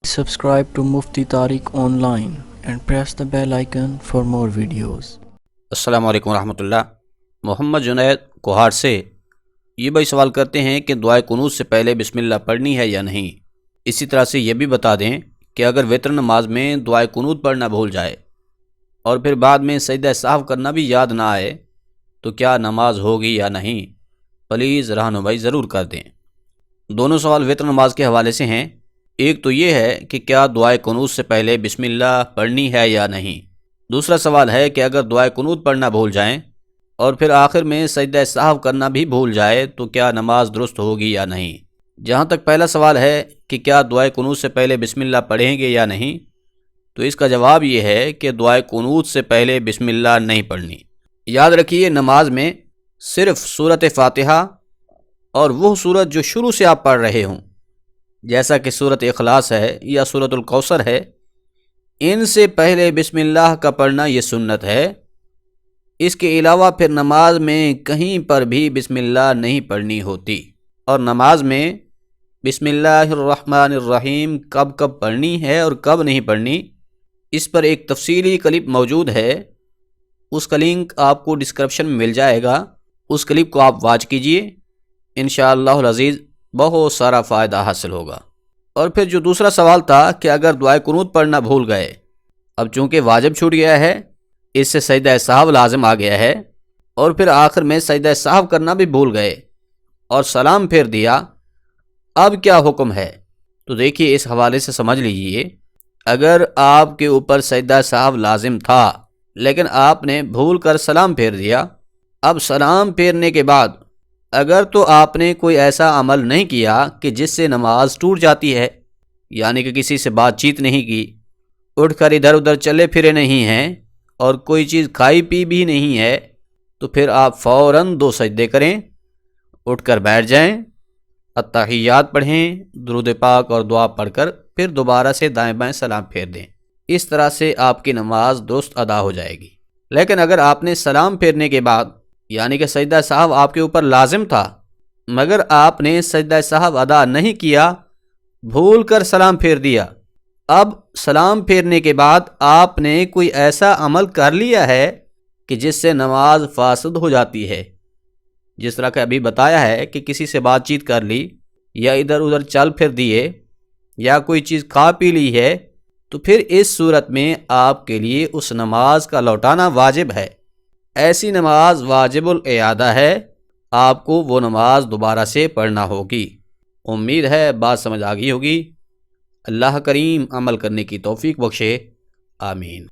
Subscribe to Mufti Tariq Online and press the bell icon for more videos. السلام علیکم ورحمۃ اللہ۔ محمد جنید کوہاٹ سے یہ بھائی سوال کرتے ہیں کہ دعائے قنوت سے پہلے بسم اللہ پڑھنی ہے یا نہیں۔ اسی طرح سے یہ بھی بتا دیں کہ اگر وتر نماز میں دعائے قنوت پڑھنا بھول جائے اور پھر بعد میں سجدہ سہو کرنا بھی یاد نہ آئے تو کیا نماز ہوگی یا نہیں، پلیز رہنمائی ضرور کر دیں۔ دونوں سوال وتر نماز کے حوالے سے ہیں۔ ایک تو یہ ہے کہ کیا دعائے قنوت سے پہلے بسم اللہ پڑھنی ہے یا نہیں۔ دوسرا سوال ہے کہ اگر دعائے قنوت پڑھنا بھول جائیں اور پھر آخر میں سجدہ سہو کرنا بھی بھول جائے تو کیا نماز درست ہوگی یا نہیں۔ جہاں تک پہلا سوال ہے کہ کیا دعائے قنوت سے پہلے بسم اللہ پڑھیں گے یا نہیں، تو اس کا جواب یہ ہے کہ دعائے قنوت سے پہلے بسم اللہ نہیں پڑھنی۔ یاد رکھیے نماز میں صرف سورۃ فاتحہ اور وہ سورت جو شروع سے آپ پڑھ رہے ہوں، جیسا کہ سورۃ اخلاص ہے یا سورۃ الکوثر ہے، ان سے پہلے بسم اللہ کا پڑھنا یہ سنت ہے۔ اس کے علاوہ پھر نماز میں کہیں پر بھی بسم اللہ نہیں پڑھنی ہوتی، اور نماز میں بسم اللہ الرحمن الرحیم کب کب پڑھنی ہے اور کب نہیں پڑھنی، اس پر ایک تفصیلی کلپ موجود ہے۔ اس کا لنک آپ کو ڈسکرپشن میں مل جائے گا، اس کلپ کو آپ واچ کیجئے، انشاءاللہ العزیز بہت سارا فائدہ حاصل ہوگا۔ اور پھر جو دوسرا سوال تھا کہ اگر دعائے قنوت پڑھنا بھول گئے، اب چونکہ واجب چھوٹ گیا ہے، اس سے سجدہ سہو لازم آ گیا ہے، اور پھر آخر میں سجدہ سہو کرنا بھی بھول گئے اور سلام پھیر دیا، اب کیا حکم ہے؟ تو دیکھیے اس حوالے سے سمجھ لیجئے، اگر آپ کے اوپر سجدہ سہو لازم تھا لیکن آپ نے بھول کر سلام پھیر دیا، اب سلام پھیرنے کے بعد اگر تو آپ نے کوئی ایسا عمل نہیں کیا کہ جس سے نماز ٹوٹ جاتی ہے، یعنی کہ کسی سے بات چیت نہیں کی، اٹھ کر ادھر ادھر چلے پھرے نہیں ہیں اور کوئی چیز کھائی پی بھی نہیں ہے، تو پھر آپ فوراً 2 سجدے کریں، اٹھ کر بیٹھ جائیں، اتحیات پڑھیں، درود پاک اور دعا پڑھ کر پھر دوبارہ سے دائیں بائیں سلام پھیر دیں۔ اس طرح سے آپ کی نماز درست ادا ہو جائے گی۔ لیکن اگر آپ نے سلام پھیرنے کے بعد، یعنی کہ سجدہ سہو آپ کے اوپر لازم تھا مگر آپ نے سجدہ سہو ادا نہیں کیا، بھول کر سلام پھیر دیا، اب سلام پھیرنے کے بعد آپ نے کوئی ایسا عمل کر لیا ہے کہ جس سے نماز فاسد ہو جاتی ہے، جس طرح کہ ابھی بتایا ہے کہ کسی سے بات چیت کر لی یا ادھر ادھر چل پھر دیے یا کوئی چیز کھا پی لی ہے، تو پھر اس صورت میں آپ کے لیے اس نماز کا لوٹانا واجب ہے۔ ایسی نماز واجب الاعادہ ہے، آپ کو وہ نماز دوبارہ سے پڑھنا ہوگی۔ امید ہے بات سمجھ آ گئی ہوگی۔ اللہ کریم عمل کرنے کی توفیق بخشے، آمین۔